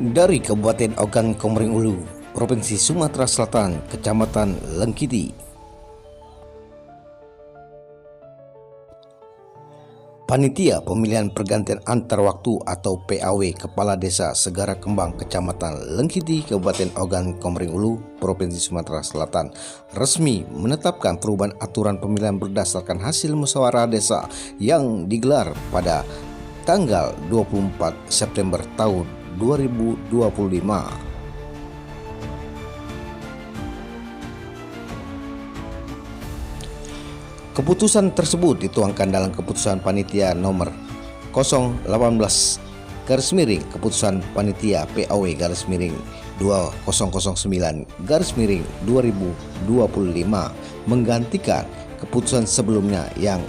Dari Kabupaten Ogan Komering Ulu, Provinsi Sumatera Selatan, Kecamatan Lengkiti. Panitia Pemilihan Pergantian Antar Waktu atau PAW Kepala Desa Segara Kembang, Kecamatan Lengkiti, Kabupaten Ogan Komering Ulu, Provinsi Sumatera Selatan resmi menetapkan perubahan aturan pemilihan berdasarkan hasil musyawarah desa yang digelar pada tanggal 24 September tahun 2025. Keputusan tersebut dituangkan dalam keputusan panitia nomor 018 keputusan panitia PAW _2009 2025 menggantikan keputusan sebelumnya yang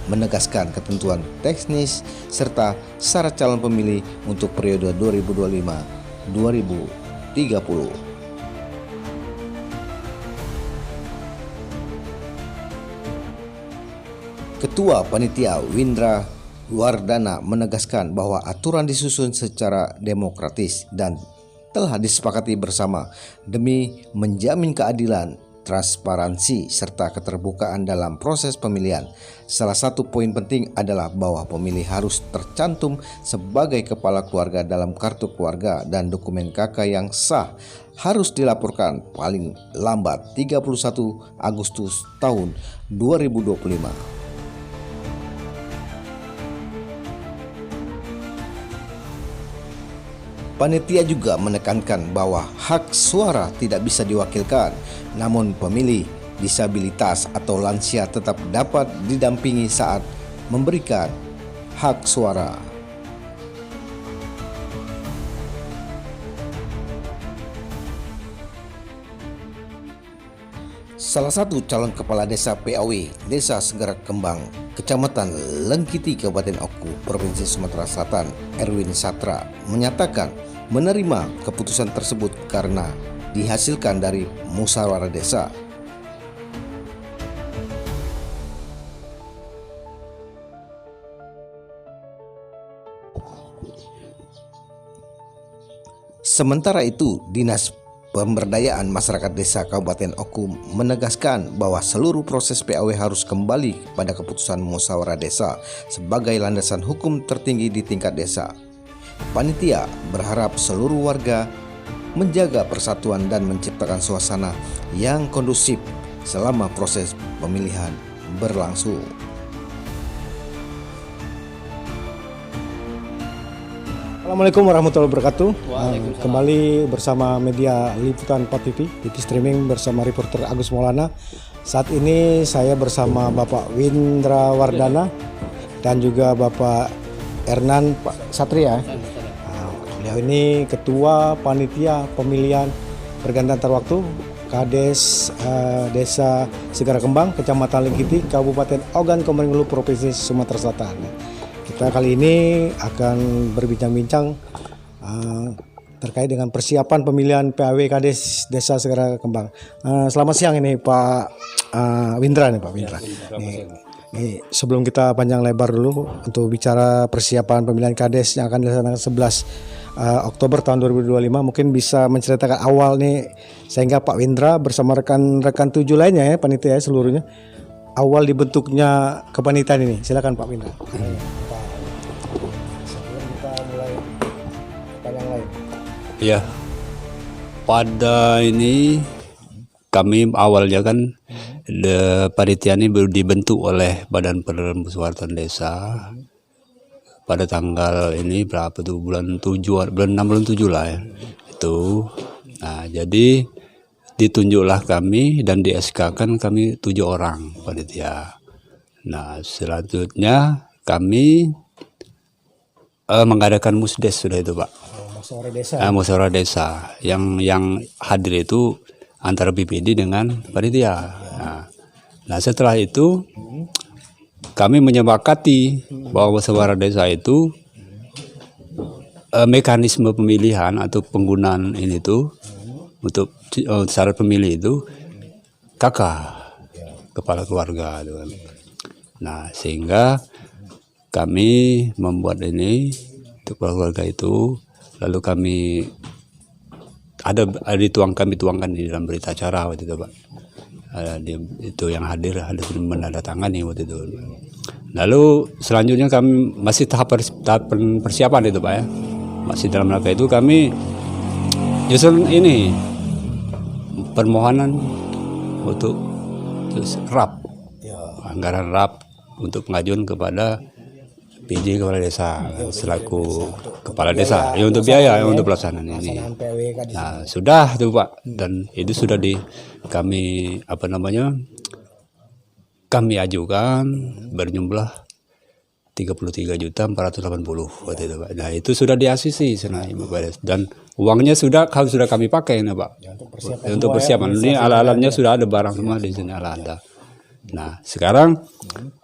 menegaskan ketentuan teknis serta syarat calon pemilih untuk periode 2025-2030. Ketua Panitia Windra Wardana menegaskan bahwa aturan disusun secara demokratis dan telah disepakati bersama demi menjamin keadilan, transparansi, serta keterbukaan dalam proses pemilihan. Salah satu poin penting adalah bahwa pemilih harus tercantum sebagai kepala keluarga dalam kartu keluarga dan dokumen KK yang sah harus dilaporkan paling lambat 31 Agustus tahun 2025. Panitia juga menekankan bahwa hak suara tidak bisa diwakilkan, namun pemilih disabilitas atau lansia tetap dapat didampingi saat memberikan hak suara. Salah satu calon kepala desa PAW Desa Segara Kembang, Kecamatan Lengkiti, Kabupaten Oku, Provinsi Sumatera Selatan, Erwin Satra, menyatakan menerima keputusan tersebut karena dihasilkan dari musyawarah desa. Sementara itu, Dinas Pemberdayaan Masyarakat Desa Kabupaten Oku menegaskan bahwa seluruh proses PAW harus kembali pada keputusan musyawarah desa sebagai landasan hukum tertinggi di tingkat desa. Panitia berharap seluruh warga menjaga persatuan dan menciptakan suasana yang kondusif selama proses pemilihan berlangsung. Assalamualaikum warahmatullahi wabarakatuh. Kembali bersama media Liputan 4 TV streaming bersama reporter Agus Maulana. Saat ini saya bersama Bapak Windra Wardana dan juga Bapak Ernan Satria. Beliau ini Ketua Panitia Pemilihan Pergantian Antar Waktu Kades Desa Segara Kembang, Kecamatan Lengkiti, Kabupaten Ogan Komering Ulu, Provinsi Sumatera Selatan. Kita kali ini akan berbincang-bincang terkait dengan persiapan pemilihan PAW Kades Desa Segara Kembang. Selamat siang ini Pak Windra nih Pak Windra. Nih, sebelum kita panjang lebar dulu untuk bicara persiapan pemilihan Kades yang akan dilaksanakan 11 Oktober tahun 2025, mungkin bisa menceritakan awal nih sehingga Pak Windra bersama rekan-rekan 7 lainnya ya panitia seluruhnya awal dibentuknya kepanitiaan ini. Silakan Pak Windra. Ya, pada ini kami awalnya kan panitia ini baru dibentuk oleh Badan Permusyawaratan Desa pada tanggal ini berapa tuh bulan 6 bulan 7 lah ya itu. Nah jadi ditunjuklah kami dan di SK kan kami 7 orang panitia. Nah selanjutnya kami mengadakan musdes sudah itu Pak. Musyawarah desa yang hadir itu antara BPD dengan panitia. Nah setelah itu kami menyepakati bahwa musyawarah desa itu mekanisme pemilihan atau penggunaan ini tuh untuk syarat pemilih itu kepala keluarga. Nah sehingga kami membuat ini untuk keluarga itu. Lalu kami ada kami tuangkan di dalam berita acara waktu itu Pak. Itu yang hadir menandatangani waktu itu. Lalu selanjutnya kami masih tahap persiapan itu Pak ya. Masih dalam rangka itu kami justru ini permohonan untuk RAP, anggaran RAP untuk pengajuan kepada PJ Kepala Desa selaku Kepala Desa ya untuk biaya untuk pelaksanaan ini. Nah sudah tuh Pak, dan itu sudah kami kami ajukan berjumlah 33.480 waktu itu Pak. Nah itu sudah di ACC dan uangnya sudah kami pakai nih Pak untuk persiapan. Ini alat-alatnya sudah ada, barang semua di sini alat. Nah sekarang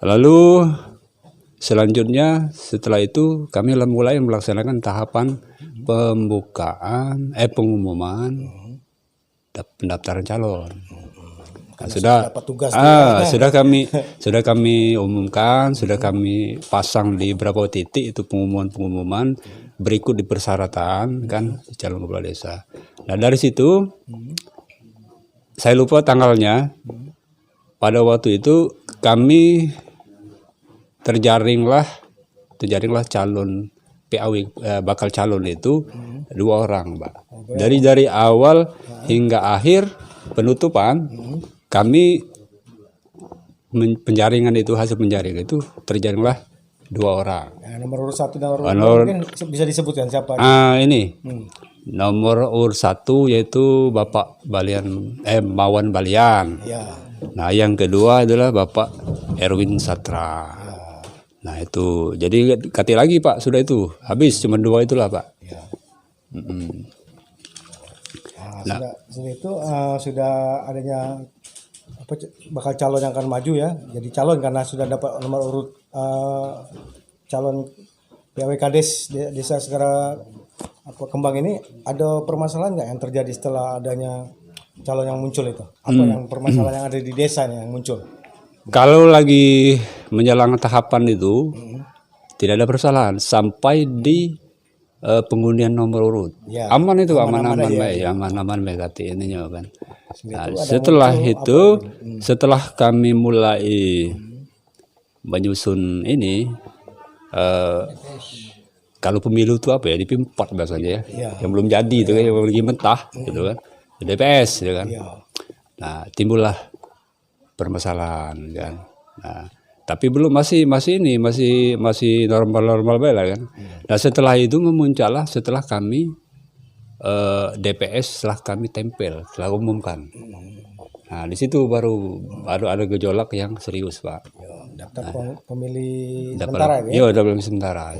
lalu selanjutnya setelah itu kami mulai melaksanakan tahapan pengumuman pendaftaran calon. Nah, sudah kami umumkan, sudah kami pasang di beberapa titik itu pengumuman berikut di persyaratan kan calon kepala desa. Nah dari situ saya lupa tanggalnya. Pada waktu itu kami terjaringlah calon PAW bakal calon itu 2 orang, Pak. Dari awal hingga akhir penutupan kami penjaringan itu, hasil penjaringan itu terjaringlah 2 orang. Nah, nomor urut 1 dan nomor mungkin bisa disebutkan siapa? Ini nomor urut 1 yaitu Bapak Mawan Balian. Ya. Nah yang kedua adalah Bapak Erwin Satra. Nah itu, jadi kati lagi Pak, sudah itu habis, cuma 2 itulah Pak. Ya. Nah, sudah itu sudah adanya bakal calon yang akan maju ya, jadi calon karena sudah dapat nomor urut calon PAW Kades desa segera Kembang ini. Ada permasalahan nggak yang terjadi setelah adanya calon yang muncul itu? Apa yang permasalahan yang ada di desa yang muncul? Kalau lagi menjalankan tahapan itu tidak ada permasalahan sampai di pengundian nomor urut. Ya, aman itu, aman-aman mekati ininya kan. Nah, setelah kami mulai menyusun ini, kalau pemilu itu apa ya, di P4 biasanya ya, yang belum jadi itu kan, yang lagi mentah gitu kan, di DPS gitu kan. Nah timbullah permasalahan kan. Nah tapi belum, masih normal lah kan. Nah setelah itu memuncullah, setelah kami DPS setelah kami tempel, setelah umumkan. Nah di situ baru ada gejolak yang serius Pak. Daftar pemilih sementara ya? Iya, daftar pemilih sementara.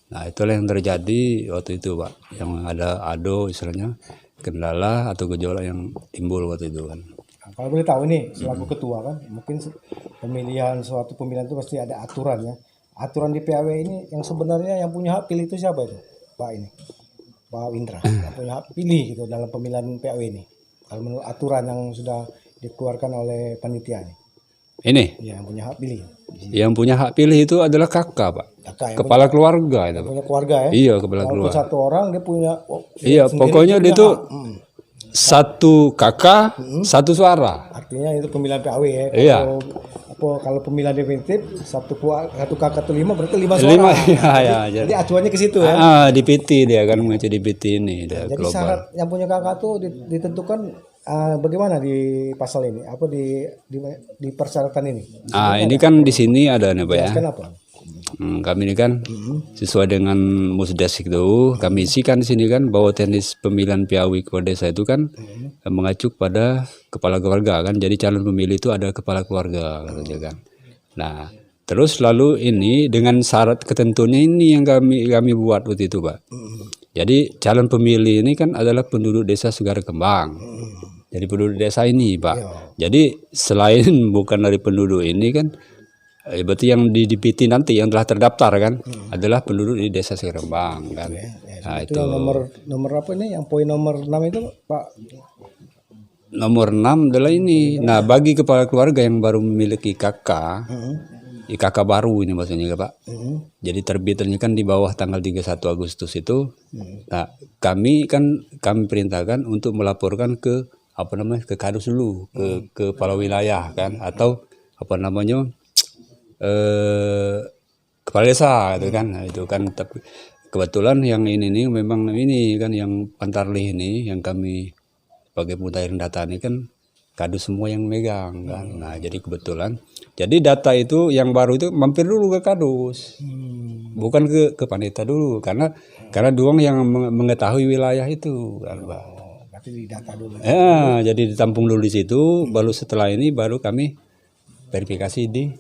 Nah itulah yang terjadi waktu itu Pak, yang ada istilahnya kendala atau gejolak yang timbul waktu itu kan. Kalau boleh tahu ini selaku ketua kan, mungkin suatu pemilihan itu pasti ada aturan ya. Aturan di PAW ini yang sebenarnya yang punya hak pilih itu siapa itu, Pak ini? Pak Windra, yang punya hak pilih gitu dalam pemilihan PAW ini. Kalau menurut aturan yang sudah dikeluarkan oleh panitia ini. Ini? Ya, yang punya hak pilih. Yang punya hak pilih itu adalah kakak Pak. Kepala keluarga itu Pak. Punya keluarga ya? Iya, kepala keluarga. Satu orang dia punya. Iya, pokoknya dia itu satu kakak, satu suara. Artinya itu pemilihan PAW ya. Iya. Kalau pemilihan definitif satu kakak itu 5 berarti 5 suara. Iya. Jadi acuannya ke situ ya. Di PT dia kan mengacu di PT ini. Jadi global. Syarat yang punya kakak tuh ditentukan bagaimana di pasal ini? Apa di persyaratan ini? Ini kan di sini ada nih Pak ya. Kenapa? Kami ini kan sesuai dengan musdes itu kami isikan di sini kan bahwa teknis pemilihan PAW kepala desa itu kan mengacu pada kepala keluarga kan, jadi calon pemilih itu ada kepala keluarga katanya kan. Nah terus lalu ini dengan syarat ketentuannya ini yang kami buat waktu itu Pak. Jadi calon pemilih ini kan adalah penduduk desa Segara Kembang. Jadi penduduk desa ini Pak. Jadi selain bukan dari penduduk ini kan, berarti yang di DPT nanti yang telah terdaftar kan adalah penduduk di desa Segara Kembang kan. Nah itu nomor apa ini? Yang poin nomor 6 itu Pak? Nomor 6 adalah ini. Nah bagi kepala keluarga yang baru memiliki kakak, IKK baru ini maksudnya Pak. Jadi terbitnya kan di bawah tanggal 31 Agustus itu. Nah, kami perintahkan untuk melaporkan ke ke Kadus dulu, ke kepala wilayah kan, atau kepala desa gitu kan. Nah, itu kan tapi kebetulan yang ini nih memang ini kan yang Pantarlih ini yang kami sebagai pemutahiran data ini kan Kadus semua yang megang kan. Nah, jadi kebetulan jadi data itu yang baru itu mampir dulu ke Kadus. Bukan ke Panita dulu karena doang yang mengetahui wilayah itu kan, Pak. Berarti di data dulu. Ya, jadi ditampung dulu di situ, baru setelah ini baru kami verifikasi di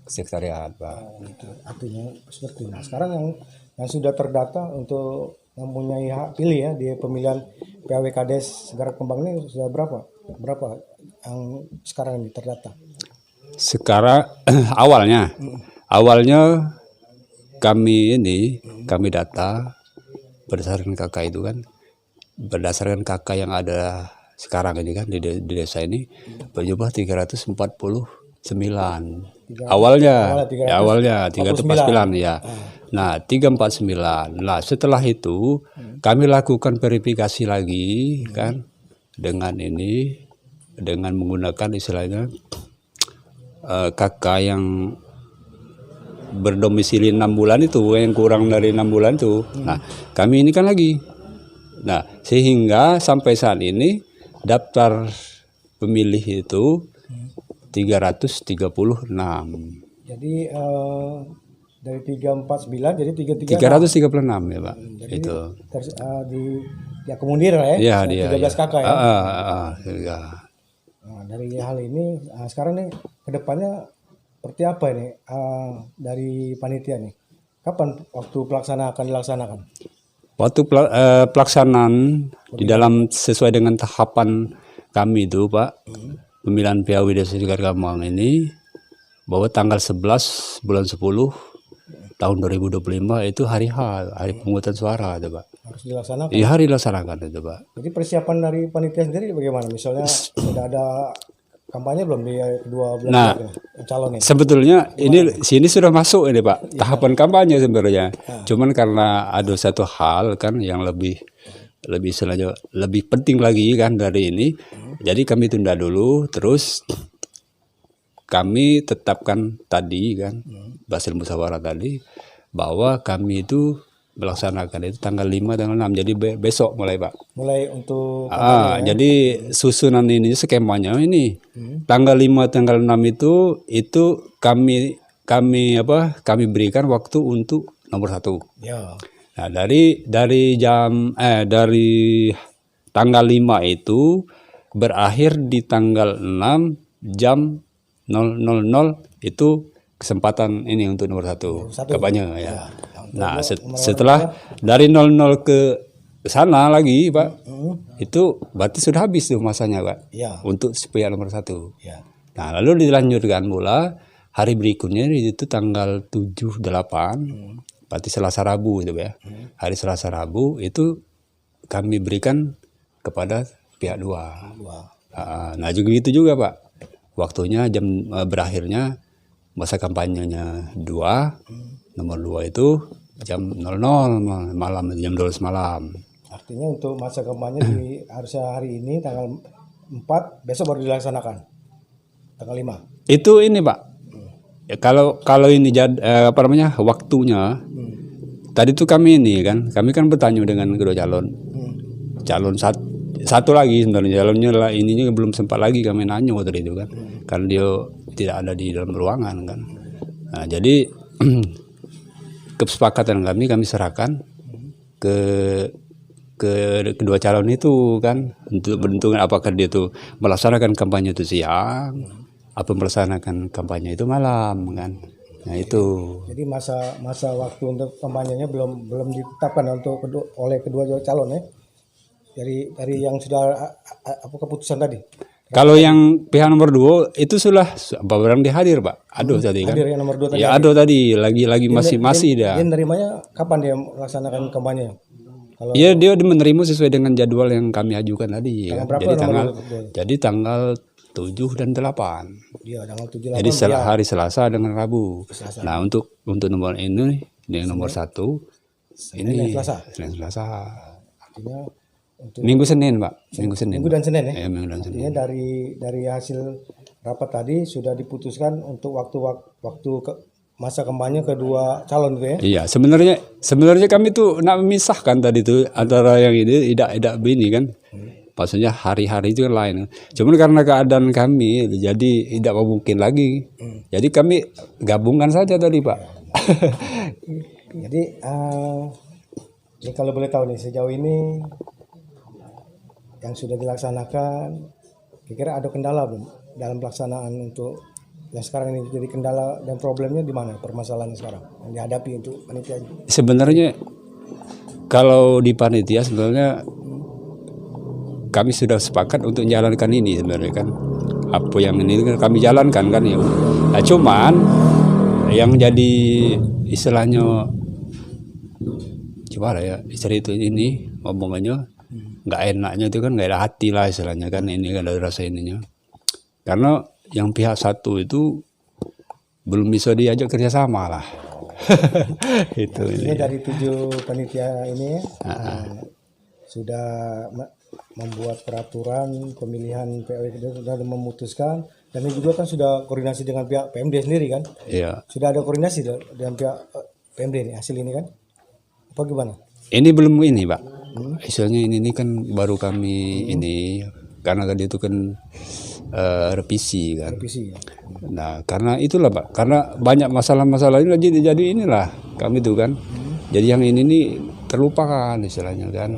sekretariat, Pak. Gitu. Artinya seperti itu. Nah, sekarang yang sudah terdata untuk mempunyai hak pilih ya di pemilihan PAW Kades Segara Kembang ini sudah berapa? Berapa yang sekarang ini terdata? Sekarang awalnya kami data berdasarkan KK itu kan, berdasarkan KK yang ada sekarang ini kan di desa ini berjumlah 349. Awalnya 349 ya. Nah, 349. Nah, setelah itu kami lakukan verifikasi lagi kan dengan menggunakan istilahnya KK yang berdomisili 6 bulan itu, yang kurang dari 6 bulan itu. Nah, kami ini kan lagi. Nah, sehingga sampai saat ini daftar pemilih itu 336. Jadi dari 349 jadi 336 ya, Pak. jadi Itu. diakomodir lah ya. Iya, 13 KK ya. Ya. Nah, dari hal ini sekarang nih kedepannya seperti apa ini dari panitia nih? Kapan waktu pelaksanaan akan dilaksanakan? Waktu pelaksanaan di dalam sesuai dengan tahapan kami itu, Pak, pemilihan PAW Desa Segara Kembang ini bahwa tanggal 11 bulan 10 tahun 2025 itu hari pemungutan suara itu, Pak. Harus dilaksanakan. Iya, hari dilaksanakan itu, Pak. Jadi persiapan dari panitia sendiri bagaimana? Misalnya sudah ada kampanye belum di kedua belah calon ini? Sebetulnya sini sudah masuk ini, Pak, tahapan kampanye sebenarnya. Cuman karena ada satu hal kan yang lebih penting lagi kan dari ini. Jadi kami tunda dulu, terus kami tetapkan tadi kan hasil musyawarah tadi bahwa kami itu melaksanakan itu tanggal 5 tanggal 6. Jadi besok mulai, Pak. Mulai untuk kampanye, jadi susunan ini skemanya ini tanggal 5 tanggal 6 itu kami berikan waktu untuk nomor 1. Ya. Nah, dari tanggal 5 itu berakhir di tanggal 6 jam 000 itu kesempatan ini untuk nomor 1 kampanye ya. Nah, setelah dari 00 ke sana lagi, Pak, itu berarti sudah habis tuh masanya, Pak, untuk sepihak nomor 1. Ya. Nah, lalu dilanjutkan pula hari berikutnya itu tanggal 7, 8, berarti Selasa Rabu itu, ya. Hari Selasa Rabu itu kami berikan kepada pihak 2. Nah, juga gitu juga, Pak. Waktunya jam berakhirnya masa kampanyenya 2, nomor 2 itu jam 00 malam, jam 12 malam. Artinya untuk masa kampanye harusnya hari ini tanggal 4, besok baru dilaksanakan. Tanggal 5. Itu ini, Pak. Ya, kalau ini waktunya. Tadi tuh kami kan bertanya dengan kedua calon. Calon satu lagi sebenarnya calonnya ininya belum sempat lagi kami nanya waktu itu kan. Karena dia tidak ada di dalam ruangan kan. Nah, jadi kesepakatan kami serahkan ke kedua calon itu kan untuk menentukan apakah dia itu melaksanakan kampanye itu siang apa melaksanakan kampanye itu malam kan. Nah, itu. Jadi masa waktu untuk kampanyenya belum ditetapkan oleh kedua calon ya. Dari yang sudah keputusan tadi. Kalau yang pihak nomor 2 itu sudah barang dihadir, Pak. Aduh tadi kan. Hadir yang nomor 2 tadi. Ya, aduh tadi lagi masih dia. Dia menerimanya kapan dia melaksanakan kampanye? Iya, dia menerima sesuai dengan jadwal yang kami ajukan tadi. Tanggal Kan? berapa Jadi tanggal 7 dan 8. Dia tanggal 7 Jadi 8 hari Selasa dengan Rabu. Selasa. Nah, untuk nomor ini yang nomor 1 ini Selasa. Senin Selasa. Artinya untuk Minggu Senin, Pak. Minggu Senin. Minggu dan Senin ya. Ya, Minggu dan Senin. Artinya dari hasil rapat tadi sudah diputuskan untuk waktu masa kampanye kedua calon itu ya. Iya, sebenarnya kami tuh nak memisahkan tadi tuh antara yang ini tidak begini kan. Maksudnya hari-hari itu kan lain. Cuman karena keadaan kami jadi tidak mungkin lagi. Jadi kami gabungkan saja tadi, Pak. Jadi ini kalau boleh tahu nih sejauh ini yang sudah dilaksanakan, kira-kira ada kendala belum dalam pelaksanaan untuk yang sekarang ini jadi kendala dan problemnya di mana permasalahan sekarang yang dihadapi untuk panitia? Sebenarnya kalau di panitia sebenarnya kami sudah sepakat untuk menjalankan ini sebenarnya kan. Apa yang ini kan kami jalankan kan ya. Nah, cuman yang jadi istilahnya gimana ya, istilah itu ini ngomongannya nggak enaknya itu kan nggak ada hati lah istilahnya kan, ini kan ada rasa ininya. Karena yang pihak satu itu belum bisa diajak kerjasama lah. Itu Ini ini. dari 7 panitia ini sudah membuat peraturan pemilihan POW itu sudah memutuskan, dan ini juga kan sudah koordinasi dengan pihak PMD sendiri kan? Iya. Sudah ada koordinasi dengan pihak PMD nih hasil ini kan? Apa gimana? Ini belum ini, Pak. Istilahnya ini kan baru kami ini karena kan itu kan revisi kan. Revisi ya. Nah, karena itulah, Pak. Karena banyak masalah-masalah ini jadi inilah kami tuh kan. Jadi yang ini nih terlupakan istilahnya kan.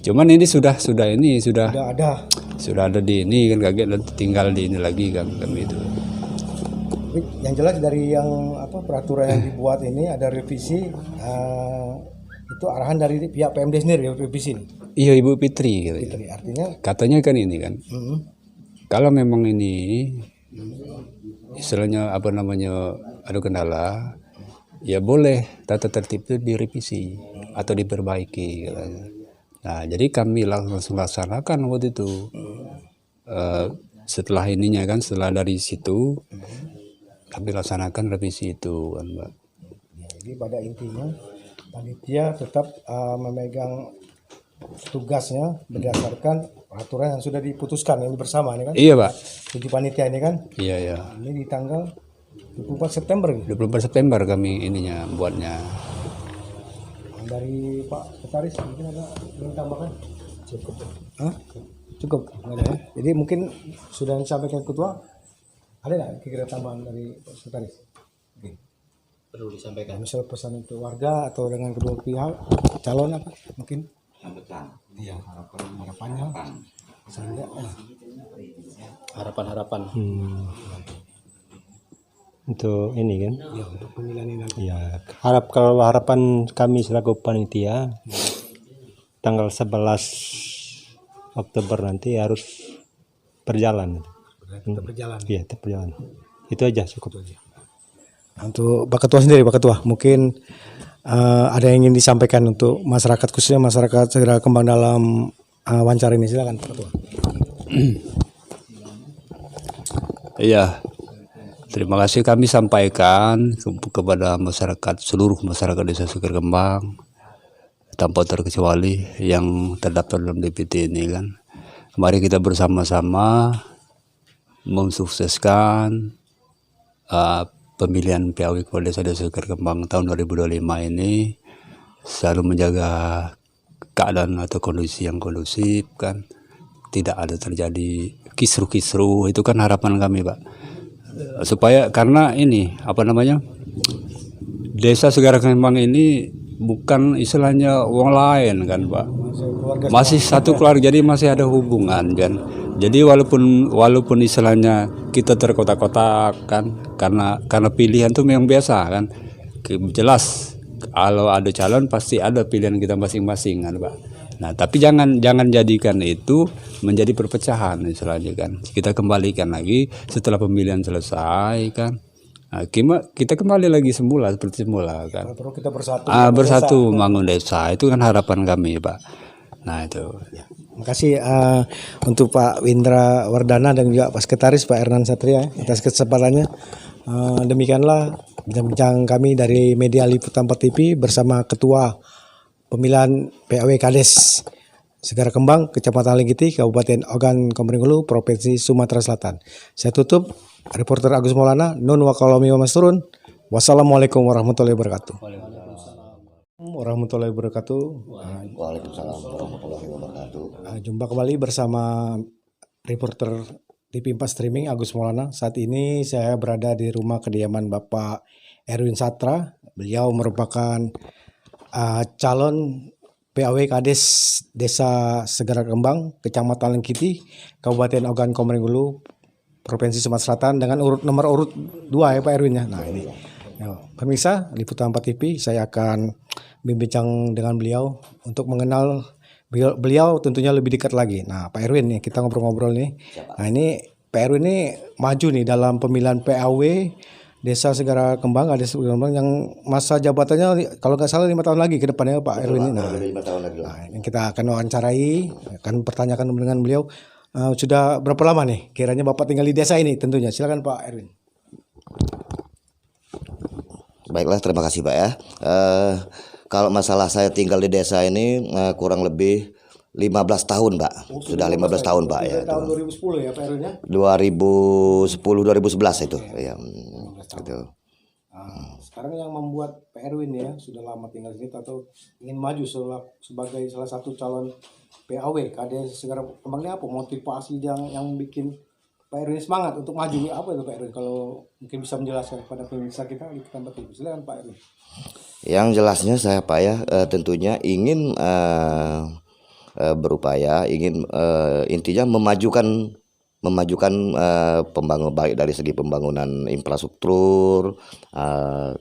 Cuman ini sudah ada di ini kan, kaget tinggal di ini lagi kan kami itu. Tapi yang jelas dari yang peraturan yang dibuat ini ada revisi, itu arahan dari pihak PMD sendiri revisi ini. Iya, Ibu Fitri gitu. Jadi artinya Katanya kan ini kan. Kalau memang ini istilahnya apa namanya ada kendala, ya boleh tata tertib itu direvisi atau diperbaiki katanya. Nah, jadi kami langsung laksanakan waktu itu. Setelah ininya kan, setelah dari situ kami laksanakan revisi itu kan, Mbak. jadi pada intinya panitia tetap memegang tugasnya berdasarkan peraturan yang sudah diputuskan ini bersama ini kan. Iya, Pak. 7 panitia ini kan. Iya, ya. Ini di tanggal 24 September ini. 24 September kami ininya buatnya. Dari Pak Sekretaris mungkin ada yang tambahkan? Cukup. Hah? Cukup. Nggak ada ya? Jadi mungkin sudah disampaikan ketua. Ada nggak kira-kira tambahan dari Pak Sekretaris? Oke. Perlu disampaikan. Misal pesan untuk warga atau dengan kedua pihak calon apa? Mungkin. Iya. Harapannya. Sehingga Harapan-harapan. Untuk ini kan ya untuk pemilihan ini nanti. ya kalau harapan kami selaku panitia tanggal 11 Oktober nanti harus berjalan. Tetap berjalan. Iya, tetap berjalan. Itu aja cukup. Untuk Pak Ketua sendiri, Pak Ketua, mungkin ada yang ingin disampaikan untuk masyarakat, khususnya masyarakat Segera Kembang dalam wawancara ini. Silakan Pak Ketua. Iya. Terima kasih kami sampaikan kepada masyarakat, seluruh masyarakat Desa Segera Kembang tanpa terkecuali yang terdaftar dalam DPT ini kan. Mari kita bersama-sama mensukseskan pemilihan PAW Kepala Desa Segera Kembang tahun 2025 ini, selalu menjaga keadaan atau kondisi yang kondusif kan, tidak ada terjadi kisruh-kisruh, itu kan harapan kami, Pak. Supaya karena ini apa namanya, Desa Segera Kembang ini bukan istilahnya wong lain kan, Pak, masih satu keluarga, jadi masih ada hubungan kan. Jadi walaupun istilahnya kita terkotak-kotak kan, karena pilihan itu memang biasa kan, jelas kalau ada calon pasti ada pilihan kita masing-masing kan, Pak. Nah, tapi jangan jadikan itu menjadi perpecahan istilahnya kan. Kita kembalikan lagi setelah pemilihan selesai kan. Nah, kita kembali lagi semula seperti semula kan. Perlu kita bersatu. Bersatu membangun desa, itu kan harapan kami, Pak. Nah itu. Terima kasih untuk Pak Windra Wardana dan juga Pak Sekretaris Pak Ernan Satria atas kesempatannya. Demikianlah bincang-bincang kami dari media Liputan 4 TV bersama Ketua Pemilihan PAW Kades Segara Kembang, Kecamatan Lenggiti, Kabupaten Ogan Komering Ulu, Provinsi Sumatera Selatan. Saya tutup, reporter Agus Maulana, Nun Wakalomi Mas Turun. Wassalamualaikum warahmatullahi wabarakatuh. Warahmatullahi wabarakatuh. Waalaikumsalam warahmatullahi wabarakatuh. Jumpa kembali bersama reporter TV 4 Streaming Agus Maulana. Saat ini saya berada di rumah kediaman Bapak Erwin Satra. Beliau merupakan calon PAW Kades Desa Segara Kembang, Kecamatan Lenggiti, Kabupaten Ogan Komering Ulu, Provinsi Sumatera Selatan dengan nomor urut 2 ya Pak Erwin ya. Nah ini. Ya, pemirsa Liputan 4 TV, saya akan berbincang dengan beliau untuk mengenal beliau tentunya lebih dekat lagi. Nah, Pak Erwin nih kita ngobrol-ngobrol nih. Nah, ini Pak Erwin ini maju nih dalam pemilihan PAW Desa Segara Kembang, ada Segara Kembang yang masa jabatannya kalau nggak salah 5 tahun lagi ke depannya Pak Erwin ini. Nah, 5 tahun lagi. nah, ini kita akan wawancarai, akan pertanyakan dengan beliau. Sudah berapa lama nih kiranya Bapak tinggal di desa ini tentunya. Silakan Pak Erwin. Baiklah, terima kasih Pak ya. Kalau masalah saya tinggal di desa ini kurang lebih 15 tahun Pak. Sudah 15 tahun Pak ya. Tahun 2010 ya Pak Erwin ya. 2010-2011 itu. Ya, itu. Sekarang yang membuat Pak Erwin ya sudah lama tinggal di sini atau ingin maju sebagai salah satu calon PAW Kades Segara Kembang ini apa motivasi yang bikin Pak Erwin semangat untuk maju apa itu Pak Erwin, kalau mungkin bisa menjelaskan kepada pemirsa kita di tempat ini. Silakan Pak Erwin. Yang jelasnya saya Pak ya tentunya ingin berupaya, ingin intinya memajukan pembangunan baik dari segi pembangunan infrastruktur,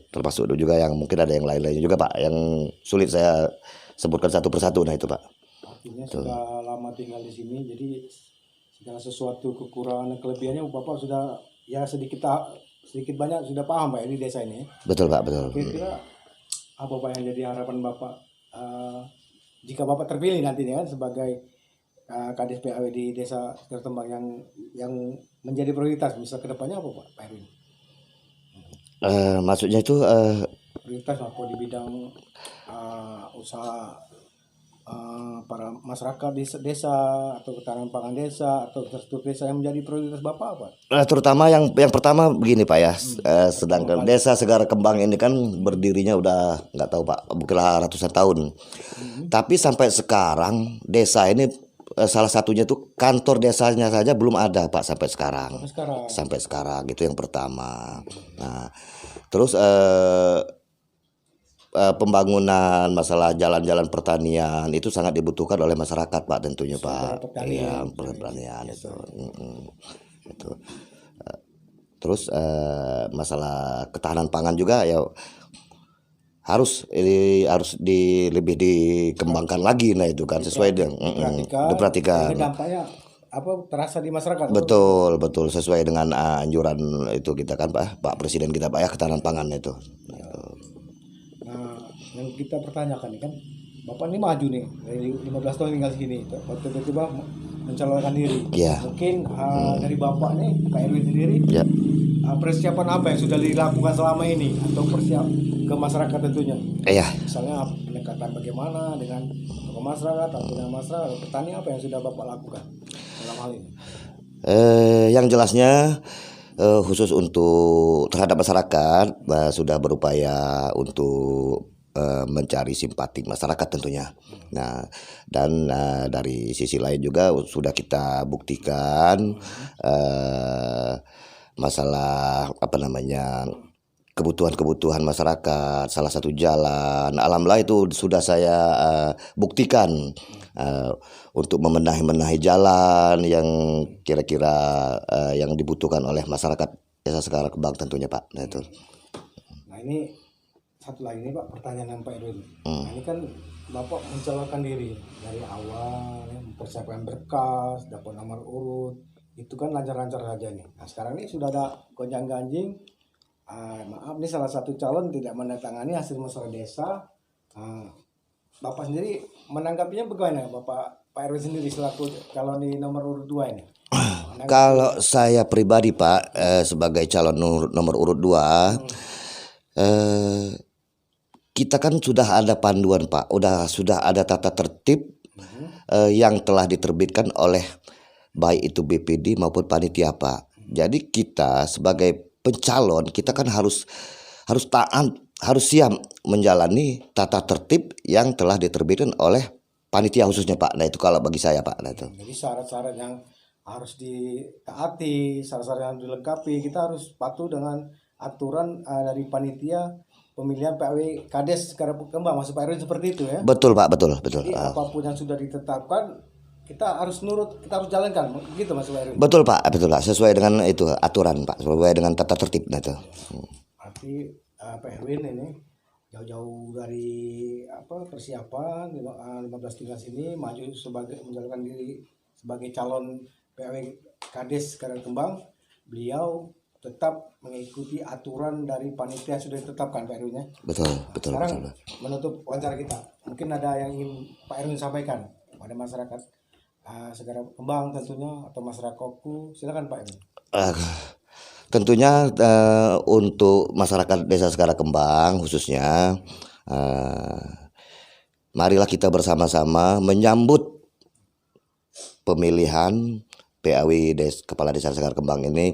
termasuk juga yang mungkin ada yang lain-lainnya juga Pak yang sulit saya sebutkan satu persatu. Nah itu Pak. Artinya sudah lama tinggal di sini, jadi segala sesuatu kekurangan dan kelebihannya Bapak sudah ya sedikit banyak sudah paham Pak di desa ini. Betul Pak, betul. Kira-kira apa Pak yang jadi harapan Bapak jika Bapak terpilih nantinya kan sebagai Kades PAW di Desa Segara Kembang yang menjadi prioritas misal kedepannya apa Pak Erwin? Maksudnya itu Prioritas apa di bidang usaha para masyarakat di desa atau ketahanan pangan desa atau infrastruktur desa yang menjadi prioritas Bapak apa? terutama yang pertama begini Pak ya, sedangkan Desa Segara Kembang ini kan berdirinya udah nggak tahu Pak, mungkin ratusan tahun. Tapi sampai sekarang desa ini salah satunya tuh kantor desanya saja belum ada Pak sampai sekarang. Sampai sekarang itu yang pertama. Nah, terus pembangunan masalah jalan-jalan pertanian itu sangat dibutuhkan oleh masyarakat Pak tentunya Pak. Iya, pertanian itu. Itu. Terus masalah ketahanan pangan juga ya harus lebih dikembangkan lagi. Nah itu kan sesuai dengan diperhatikan. Dampaknya apa terasa di masyarakat? Betul sesuai dengan anjuran itu kita kan Pak Presiden kita Pak ya, ketahanan pangan itu. Nah, yang kita pertanyakan nih kan, Bapak ini maju nih dari 15 tahun tinggal di sini, tiba-tiba mencalonkan diri. Ya. Mungkin dari Bapak nih, Pak Erwin sendiri, Ya. Persiapan apa yang sudah dilakukan selama ini atau persiap ke masyarakat tentunya? Iya. Misalnya pendekatan bagaimana dengan tokoh masyarakat atau dengan masyarakat atau petani, apa yang sudah Bapak lakukan dalam hal ini? Yang jelasnya khusus untuk terhadap masyarakat sudah berupaya untuk mencari simpatik masyarakat tentunya. Nah, dan dari sisi lain juga sudah kita buktikan masalah kebutuhan masyarakat, salah satu jalan, alhamdulillah itu sudah saya buktikan untuk memenahi jalan yang kira-kira yang dibutuhkan oleh masyarakat Desa Segara Kembang tentunya Pak. Nah itu. Nah ini satu lagi nih Pak, pertanyaan yang Pak Erwin. Nah ini kan Bapak mencalonkan diri dari awal, mempersiapkan berkas, dapat nomor urut, itu kan lancar-lancar saja nih. Nah sekarang ini sudah ada gonjang-ganjing. Maaf nih salah satu calon tidak menandatangani hasil musyawarah desa. Bapak sendiri menanggapinya bagaimana, Pak Erwin sendiri selaku calon di nomor urut 2 ini? Kalau saya pribadi Pak, sebagai calon nomor urut 2, kita kan sudah ada panduan Pak, sudah ada tata tertib yang telah diterbitkan oleh baik itu BPD maupun panitia Pak. Jadi kita sebagai pencalon, kita kan harus taat, harus siap menjalani tata tertib yang telah diterbitkan oleh panitia khususnya Pak. Nah itu kalau bagi saya Pak. Nah itu. Jadi syarat-syarat yang harus ditaati, syarat-syarat yang dilengkapi, kita harus patuh dengan aturan dari panitia pemilihan PAW Kades Segara Kembang. Maksud Pak Erwin seperti itu ya? Betul Pak, betul. Jadi apapun yang sudah ditetapkan, kita harus nurut, kita harus jalankan, gitu Mas Pak Erwin. Betul Pak, sesuai dengan itu aturan Pak, sesuai dengan tata tertib. Nah itu. Berarti Pak Erwin ini jauh-jauh dari persiapan 15 ini maju menjalankan diri sebagai calon PAW Kades Segara Kembang. Beliau tetap mengikuti aturan dari panitia yang sudah ditetapkan Pak Erwin ya. Betul. Sekarang menutup wawancara kita, mungkin ada yang ingin Pak Erwin sampaikan pada masyarakat Segara Kembang tentunya atau masyarakat Koku, silakan Pak Erwin. Tentunya untuk masyarakat Desa Segara Kembang khususnya, marilah kita bersama-sama menyambut pemilihan PAW Kepala Desa Segara Kembang ini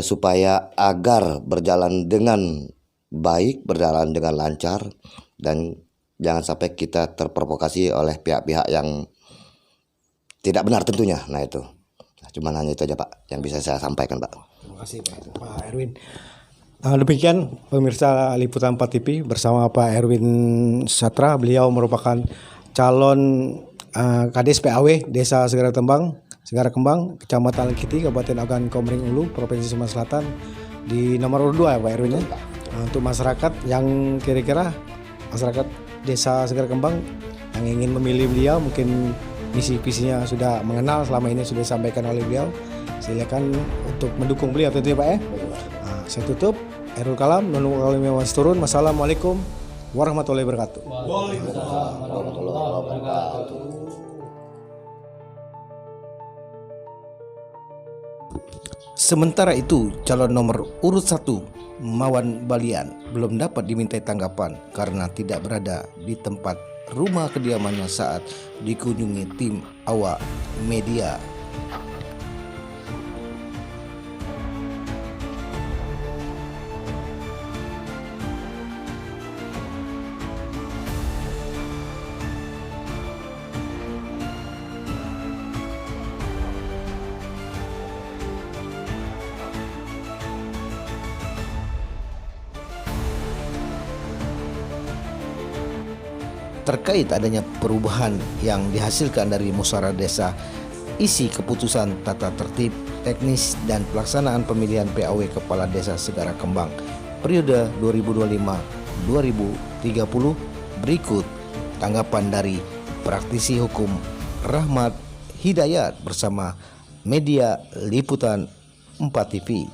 supaya agar berjalan dengan baik, berjalan dengan lancar, dan jangan sampai kita terprovokasi oleh pihak-pihak yang tidak benar tentunya. Nah itu, cuman hanya itu aja Pak yang bisa saya sampaikan Pak. Terima kasih Pak Erwin. Demikian pemirsa Liputan 4 TV bersama Pak Erwin Satra. Beliau merupakan calon Kades PAW Desa Segara Kembang, Kecamatan Lekiti, Kabupaten Ogan Komering Ulu, Provinsi Sumatera Selatan di nomor urut 2 ya Pak Erwin ya. Untuk masyarakat yang kira-kira masyarakat Desa Segara Kembang yang ingin memilih beliau, mungkin misi-visinya sudah mengenal, selama ini sudah disampaikan oleh beliau, silakan untuk mendukung beliau tentunya Pak ya. Saya tutup. Erul Kalam, Nunung Kalim Yawas Turun. Wassalamualaikum warahmatullahi wabarakatuh. Waalaikumsalam warahmatullahi wabarakatuh. Sementara itu, calon nomor urut 1 Mawan Balian belum dapat dimintai tanggapan karena tidak berada di tempat rumah kediamannya saat dikunjungi tim awak media. Terkait adanya perubahan yang dihasilkan dari musyawarah desa, isi keputusan tata tertib, teknis, dan pelaksanaan pemilihan PAW Kepala Desa Segara Kembang periode 2025-2030 berikut tanggapan dari praktisi hukum Rahmat Hidayat bersama media Liputan 4 TV.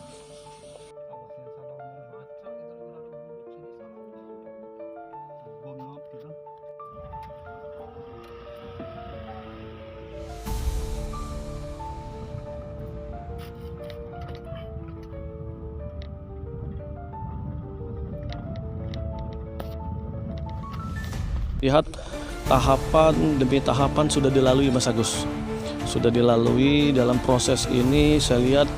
Lihat tahapan demi tahapan sudah dilalui Mas Agus. Sudah dilalui. Dalam proses ini saya lihat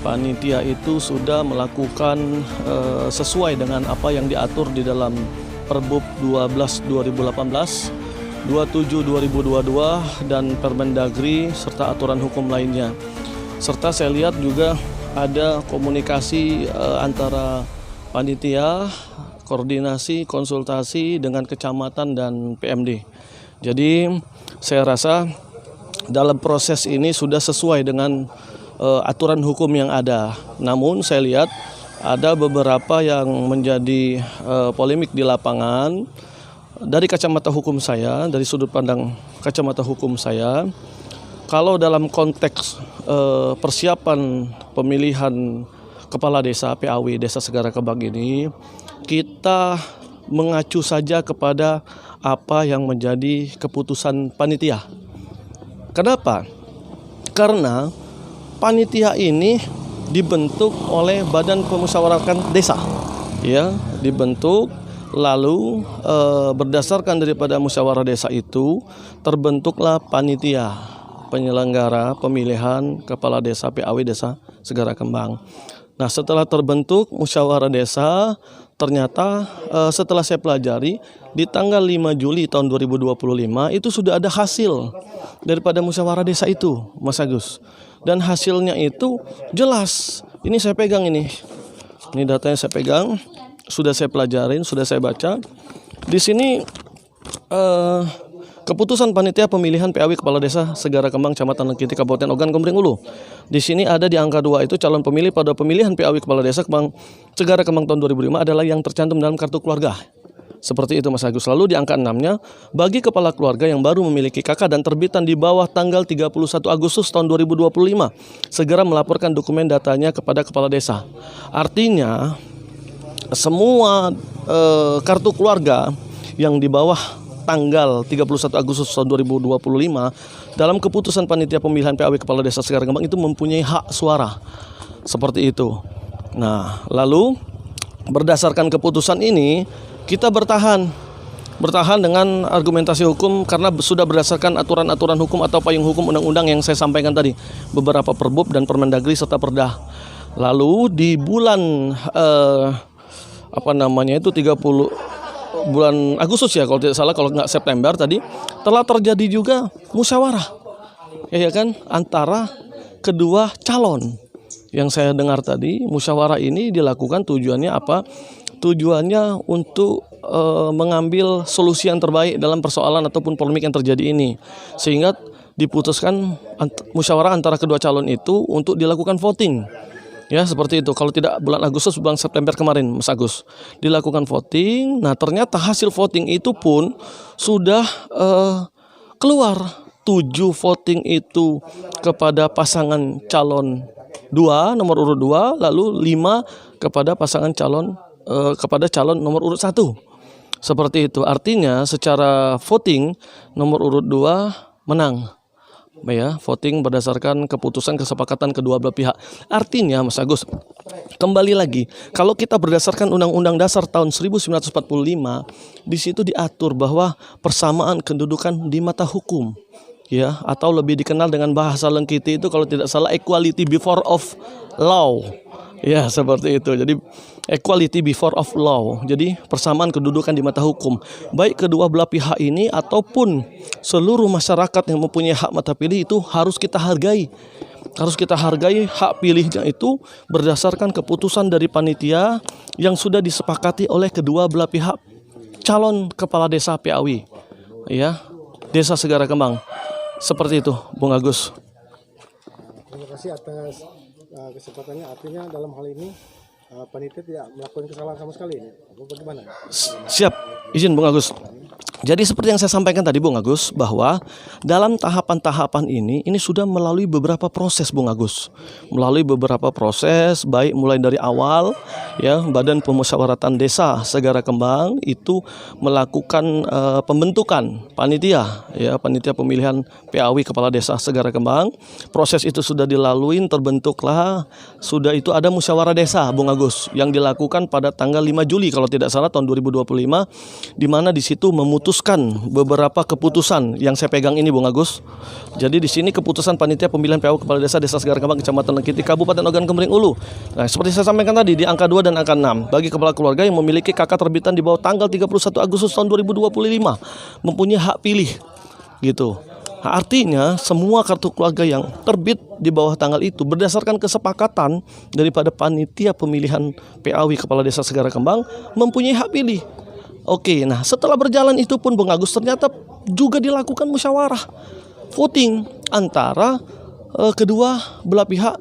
panitia itu sudah melakukan sesuai dengan apa yang diatur di dalam Perbup 12 2018, 27 2022 dan Permendagri serta aturan hukum lainnya. Serta saya lihat juga ada komunikasi antara panitia, koordinasi, konsultasi dengan kecamatan dan PMD. Jadi saya rasa dalam proses ini sudah sesuai dengan aturan hukum yang ada. Namun saya lihat ada beberapa yang menjadi polemik di lapangan. Dari kacamata hukum saya, dari sudut pandang kacamata hukum saya, kalau dalam konteks persiapan pemilihan Kepala Desa PAW Desa Segara Kembang ini, kita mengacu saja kepada apa yang menjadi keputusan panitia. Kenapa? Karena panitia ini dibentuk oleh Badan Pemusyawaratan Desa, ya, dibentuk lalu berdasarkan daripada musyawarah desa itu terbentuklah panitia penyelenggara pemilihan kepala desa PAW Desa Segara Kembang. Nah, setelah terbentuk musyawarah desa, ternyata setelah saya pelajari di tanggal 5 Juli tahun 2025 itu sudah ada hasil daripada musyawarah desa itu, Mas Agus. Dan hasilnya itu jelas. Ini saya pegang ini. Ini datanya saya pegang, sudah saya pelajarin, sudah saya baca. Di sini keputusan panitia pemilihan PAW Kepala Desa Segara Kembang Kecamatan Lengkiti Kabupaten Ogan Komering Ulu. Di sini ada di angka 2 itu calon pemilih pada pemilihan PAW Kepala Desa Segara Kembang tahun 2005 adalah yang tercantum dalam kartu keluarga. Seperti itu Mas Agus. Lalu di angka 6-nya bagi kepala keluarga yang baru memiliki KK dan terbitan di bawah tanggal 31 Agustus tahun 2025 segera melaporkan dokumen datanya kepada kepala desa. Artinya semua kartu keluarga yang di bawah tanggal 31 Agustus tahun 2025 dalam keputusan panitia pemilihan PAW Kepala Desa Segara Kembang itu mempunyai hak suara. Seperti itu. Nah, lalu berdasarkan keputusan ini kita bertahan dengan argumentasi hukum karena sudah berdasarkan aturan-aturan hukum atau payung hukum undang-undang yang saya sampaikan tadi, beberapa Perbub dan Permendagri serta Perda. Lalu di bulan 30 bulan Agustus ya kalau tidak salah, kalau nggak September tadi, telah terjadi juga musyawarah, ya kan, antara kedua calon. Yang saya dengar tadi, musyawarah ini dilakukan tujuannya apa? Tujuannya untuk mengambil solusi yang terbaik dalam persoalan ataupun polemik yang terjadi ini, sehingga diputuskan musyawarah antara kedua calon itu untuk dilakukan voting. Ya, seperti itu. Kalau tidak bulan Agustus, bulan September kemarin, Mas Agus, dilakukan voting. Nah, ternyata hasil voting itu pun sudah keluar. 7 voting itu kepada pasangan calon 2, nomor urut 2, lalu 5 kepada pasangan calon nomor urut 1. Seperti itu. Artinya secara voting nomor urut 2 menang. Ya, voting berdasarkan keputusan kesepakatan kedua belah pihak. Artinya Mas Agus, kembali lagi, kalau kita berdasarkan Undang-Undang Dasar tahun 1945, di situ diatur bahwa persamaan kedudukan di mata hukum, ya, atau lebih dikenal dengan bahasa Lengkiti itu kalau tidak salah equality before of law. Ya, seperti itu. Jadi equality before of law. Jadi persamaan kedudukan di mata hukum. Baik kedua belah pihak ini ataupun seluruh masyarakat yang mempunyai hak mata pilih itu harus kita hargai. Harus kita hargai hak pilihnya itu berdasarkan keputusan dari panitia yang sudah disepakati oleh kedua belah pihak calon kepala desa PAW. Ya, Desa Segara Kembang. Seperti itu, Bung Agus. Terima kasih atas kesempatannya. Artinya dalam hal ini panitia tidak melakukan kesalahan sama sekali ini. Bagaimana? Siap, izin Bung Agus. Jadi seperti yang saya sampaikan tadi Bung Agus, bahwa dalam tahapan-tahapan ini sudah melalui beberapa proses Bung Agus. Melalui beberapa proses, baik mulai dari awal ya, Badan Pemusyawaratan Desa Segara Kembang itu melakukan pembentukan panitia ya, panitia pemilihan PAW Kepala Desa Segara Kembang. Proses itu sudah dilalui, terbentuklah, sudah itu ada musyawarah desa Bung Agus yang dilakukan pada tanggal 5 Juli kalau tidak salah tahun 2025, di mana di situ memutuskan beberapa keputusan yang saya pegang ini Bung Agus. Jadi di sini keputusan panitia pemilihan PAW Kepala Desa Segara Kembang Kecamatan Lengkiti Kabupaten Ogan Komering Ulu. Nah, seperti saya sampaikan tadi di angka 2 dan angka 6 bagi kepala keluarga yang memiliki KK terbitan di bawah tanggal 31 Agustus tahun 2025 mempunyai hak pilih. Gitu. Nah, artinya semua kartu keluarga yang terbit di bawah tanggal itu berdasarkan kesepakatan daripada panitia pemilihan PAW Kepala Desa Segara Kembang mempunyai hak pilih. Oke, nah setelah berjalan itu pun Bung Agus ternyata juga dilakukan musyawarah voting antara kedua belah pihak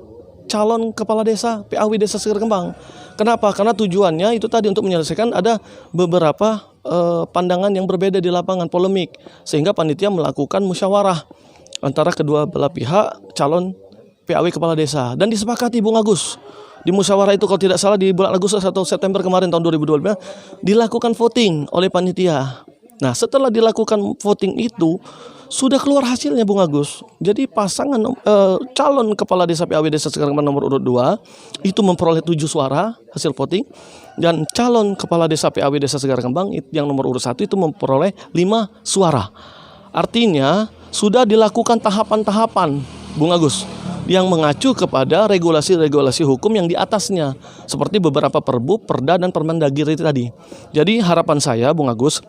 calon kepala desa PAW Desa Segara Kembang. Kenapa? Karena tujuannya itu tadi untuk menyelesaikan ada beberapa pandangan yang berbeda di lapangan, polemik, sehingga panitia melakukan musyawarah antara kedua belah pihak calon PAW Kepala Desa dan disepakati Bung Agus Di musyawarah itu kalau tidak salah di bulan Agustus atau September kemarin tahun 2012 dilakukan voting oleh panitia. Nah, setelah dilakukan voting itu sudah keluar hasilnya Bung Agus. Jadi pasangan calon kepala desa PAW Desa Segar Kembang nomor urut 2 itu memperoleh 7 suara hasil voting, dan calon kepala desa PAW Desa Segar Kembang yang nomor urut 1 itu memperoleh 5 suara. Artinya sudah dilakukan tahapan-tahapan Bung Agus yang mengacu kepada regulasi-regulasi hukum yang di atasnya, seperti beberapa perbu, perda, dan permendagri tadi. Jadi harapan saya Bung Agus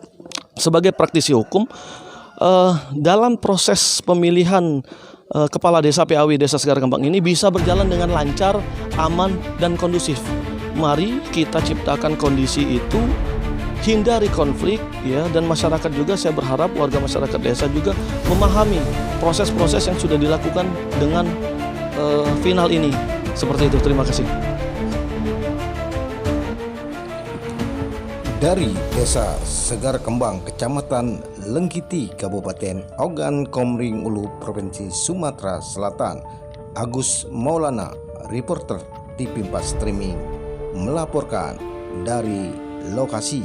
sebagai praktisi hukum, dalam proses pemilihan kepala desa PAW Desa Segar Kembang ini bisa berjalan dengan lancar, aman, dan kondusif. Mari kita ciptakan kondisi itu, hindari konflik ya, dan masyarakat juga, saya berharap warga masyarakat desa juga memahami proses-proses yang sudah dilakukan dengan final ini. Seperti itu, terima kasih. Dari Desa Segar Kembang, Kecamatan Lenggiti, Kabupaten Ogan Komering Ulu, Provinsi Sumatera Selatan, Agus Maulana, reporter TV4 Streaming, melaporkan dari lokasi.